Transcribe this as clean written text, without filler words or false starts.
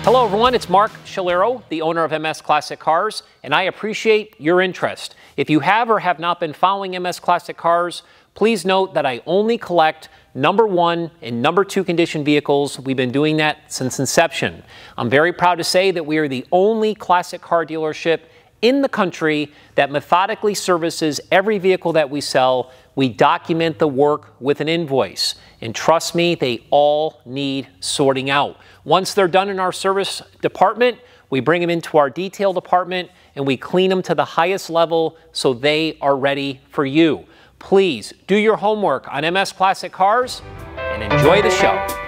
Hello everyone, it's Mark Shalero, the owner of MS Classic Cars, and I appreciate your interest. If you have or have not been following MS Classic Cars, please note that I only collect number 1 and number 2 condition vehicles. We've been doing that since inception. I'm very proud to say that we are the only classic car dealership in the country that methodically services every vehicle that we sell. We document the work with an invoice. And trust me, they all need sorting out. Once they're done in our service department, we bring them into our detail department and we clean them to the highest level so they are ready for you. Please do your homework on MS Classic Cars and enjoy the show.